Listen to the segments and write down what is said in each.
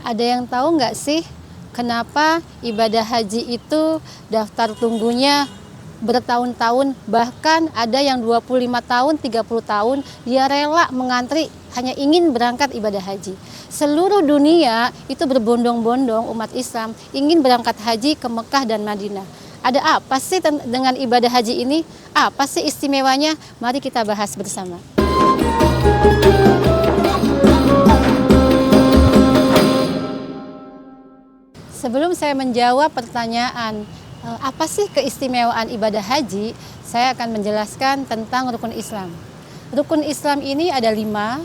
Ada yang tahu nggak sih kenapa ibadah haji itu daftar tunggunya bertahun-tahun, bahkan ada yang 25 tahun, 30 tahun dia rela mengantri hanya ingin berangkat ibadah haji. Seluruh dunia itu berbondong-bondong umat Islam ingin berangkat haji ke Mekah dan Madinah. Ada apa sih dengan ibadah haji ini? Apa sih istimewanya? Mari kita bahas bersama. Sebelum saya menjawab pertanyaan apa sih keistimewaan ibadah haji, saya akan menjelaskan tentang rukun Islam. Rukun Islam ini ada 5.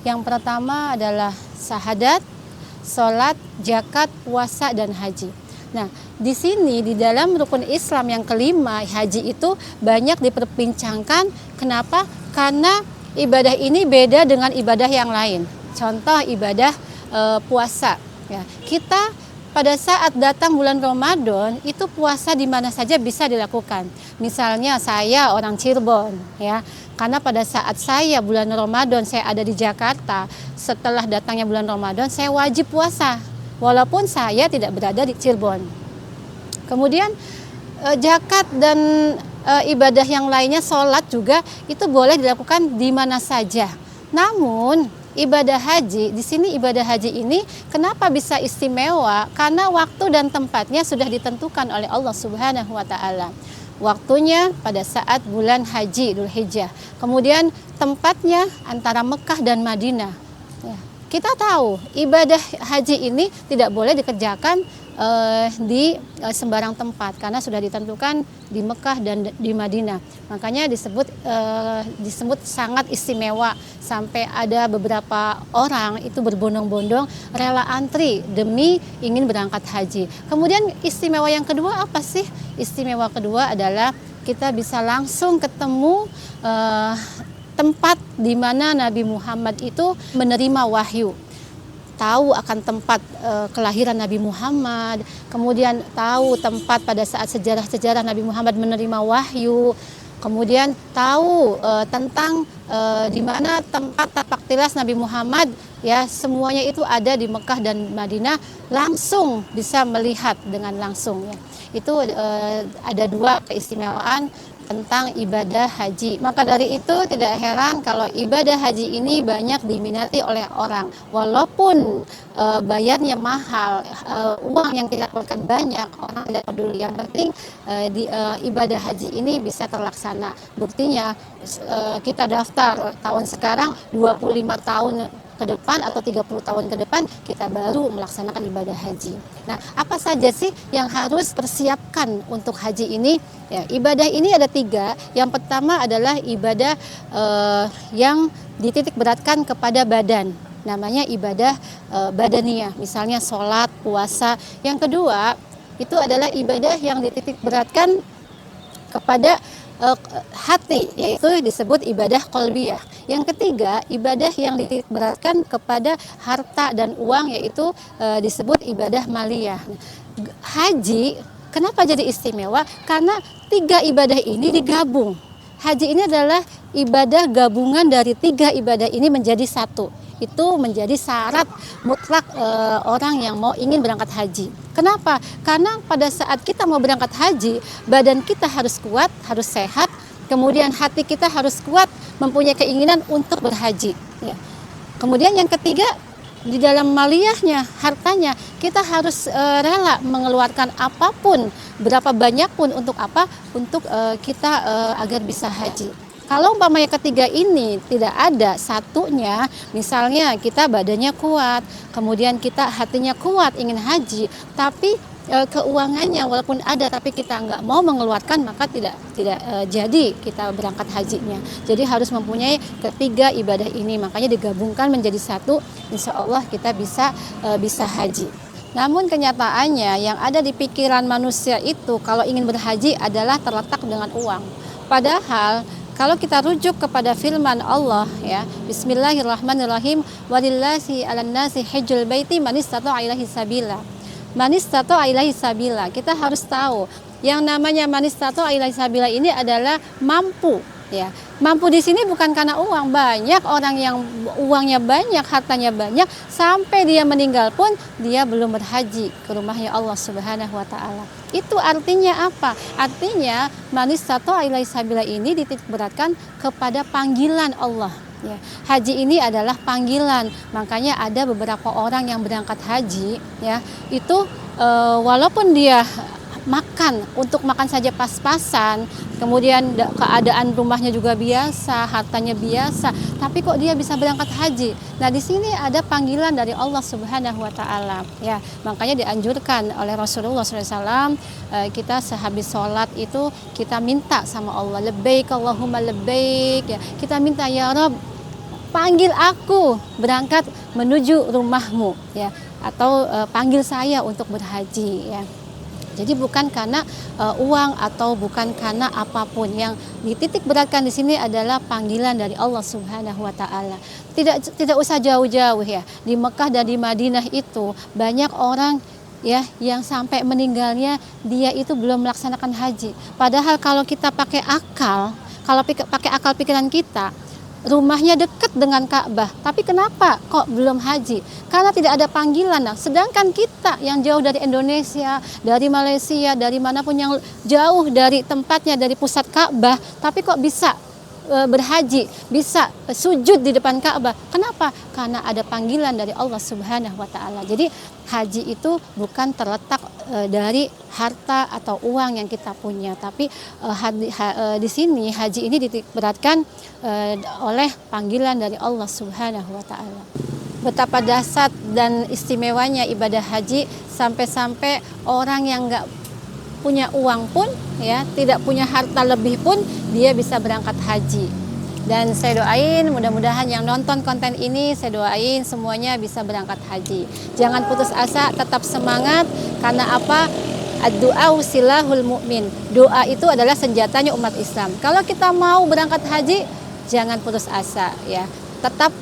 Yang pertama adalah syahadat, sholat, zakat, puasa, dan haji. Nah, di sini di dalam rukun Islam yang kelima, haji itu banyak diperbincangkan. Kenapa? Karena ibadah ini beda dengan ibadah yang lain. Contoh ibadah puasa. Ya, kita pada saat datang bulan Ramadan itu puasa di mana saja bisa dilakukan. Misalnya saya orang Cirebon, ya, karena pada saat saya bulan Ramadan saya ada di Jakarta, setelah datangnya bulan Ramadan saya wajib puasa walaupun saya tidak berada di Cirebon. Kemudian zakat dan ibadah yang lainnya, sholat juga itu boleh dilakukan di mana saja. Namun ibadah haji, di sini ibadah haji ini kenapa bisa istimewa? Karena waktu dan tempatnya sudah ditentukan oleh Allah Subhanahu wa taala. Waktunya pada saat bulan haji Dzulhijjah. Kemudian tempatnya antara Mekah dan Madinah. Ya, kita tahu ibadah haji ini tidak boleh dikerjakan di sembarang tempat karena sudah ditentukan di Mekah dan di Madinah. Makanya disebut sangat istimewa, sampai ada beberapa orang itu berbondong-bondong rela antri demi ingin berangkat haji. Kemudian istimewa yang kedua apa sih? Istimewa kedua adalah kita bisa langsung ketemu tempat di mana Nabi Muhammad itu menerima wahyu. Tahu akan tempat kelahiran Nabi Muhammad, kemudian tahu tempat pada saat sejarah-sejarah Nabi Muhammad menerima wahyu, kemudian tahu tentang di mana tempat tapak tilas Nabi Muhammad, ya, semuanya itu ada di Mekah dan Madinah, langsung bisa melihat dengan langsung, ya. Itu ada 2 keistimewaan tentang ibadah haji. Maka dari itu tidak heran kalau ibadah haji ini banyak diminati oleh orang. Walaupun bayarnya mahal, uang yang kita keluarkan banyak, orang tidak peduli. Yang penting ibadah haji ini bisa terlaksana. Buktinya kita daftar tahun sekarang 25 tahun ke depan atau 30 tahun ke depan kita baru melaksanakan ibadah haji. Nah, apa saja sih yang harus persiapkan untuk haji ini? Ya, ibadah ini ada 3. Yang pertama adalah ibadah yang dititik beratkan kepada badan. Namanya ibadah badaniyah, misalnya sholat, puasa. Yang kedua, itu adalah ibadah yang dititik beratkan kepada hati, yaitu disebut ibadah qalbiyah. Yang ketiga, ibadah yang dititik beratkan kepada harta dan uang, yaitu disebut ibadah maliyah. Haji kenapa jadi istimewa? Karena 3 ibadah ini digabung. Haji ini adalah ibadah gabungan dari 3 ibadah ini menjadi satu. Itu menjadi syarat mutlak orang yang ingin berangkat haji. Kenapa? Karena pada saat kita mau berangkat haji, badan kita harus kuat, harus sehat, kemudian hati kita harus kuat, mempunyai keinginan untuk berhaji. Ya. Kemudian yang ketiga, di dalam maliyahnya, hartanya, kita harus rela mengeluarkan apapun, berapa banyak pun untuk apa? Untuk kita agar bisa haji. Kalau umpamanya ketiga ini tidak ada satunya, misalnya kita badannya kuat, kemudian kita hatinya kuat ingin haji, tapi keuangannya walaupun ada tapi kita nggak mau mengeluarkan, maka tidak jadi kita berangkat hajinya. Jadi harus mempunyai ketiga ibadah ini, makanya digabungkan menjadi satu. Insya Allah kita bisa haji. Namun kenyataannya yang ada di pikiran manusia itu kalau ingin berhaji adalah terletak dengan uang. Padahal kalau kita rujuk kepada firman Allah, ya, Bismillahirrahmanirrahim, walillahi 'alan nasi hajjul baiti man istata'a ilaihi sabila. Man istata'a ilaihi sabila. Kita harus tahu yang namanya man istata'a ilaihi sabila ini adalah mampu. Ya, mampu di sini bukan karena uang. Banyak orang yang uangnya banyak, hartanya banyak, sampai dia meninggal pun dia belum berhaji ke rumahnya Allah Subhanahu wa taala. Itu artinya apa? Artinya manis tato ilai sabila ini dititik beratkan kepada panggilan Allah. Ya, haji ini adalah panggilan. Makanya ada beberapa orang yang berangkat haji, ya, itu walaupun dia makan untuk makan saja pas-pasan, kemudian keadaan rumahnya juga biasa, hartanya biasa, tapi kok dia bisa berangkat haji. Nah, di sini ada panggilan dari Allah Subhanahu wa taala, ya. Makanya dianjurkan oleh Rasulullah SAW, kita sehabis sholat itu kita minta sama Allah, labbaik Allahumma labbaik, ya. Kita minta, ya Rob, panggil aku berangkat menuju rumahmu, ya, atau panggil saya untuk berhaji, ya. Jadi bukan karena uang atau bukan karena apapun, yang dititik beratkan di sini adalah panggilan dari Allah Subhanahu wa taala. Tidak usah jauh-jauh, ya. Di Mekah dan di Madinah itu banyak orang, ya, yang sampai meninggalnya dia itu belum melaksanakan haji. Padahal kalau kita pakai akal, pakai akal pikiran kita, rumahnya dekat dengan Ka'bah, tapi kenapa kok belum haji? Karena tidak ada panggilan. Nah, sedangkan kita yang jauh dari Indonesia, dari Malaysia, dari manapun yang jauh dari tempatnya, dari pusat Ka'bah, tapi kok bisa berhaji, bisa sujud di depan Ka'bah. Kenapa? Karena ada panggilan dari Allah Subhanahu wa taala. Jadi haji itu bukan terletak dari harta atau uang yang kita punya, tapi di sini haji ini diberatkan oleh panggilan dari Allah Subhanahu wa taala. Betapa dahsyat dan istimewanya ibadah haji, sampai-sampai orang yang nggak punya uang pun, ya, tidak punya harta lebih pun, dia bisa berangkat haji. Dan saya doain mudah-mudahan yang nonton konten ini, saya doain semuanya bisa berangkat haji. Jangan putus asa, tetap semangat, karena apa? Ad-du'a silahul mu'min. Doa itu adalah senjatanya umat Islam. Kalau kita mau berangkat haji, jangan putus asa, ya. Tetap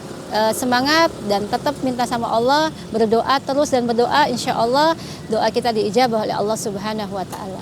semangat dan tetap minta sama Allah, berdoa terus dan berdoa, insya Allah doa kita diijabah oleh Allah Subhanahu wa taala.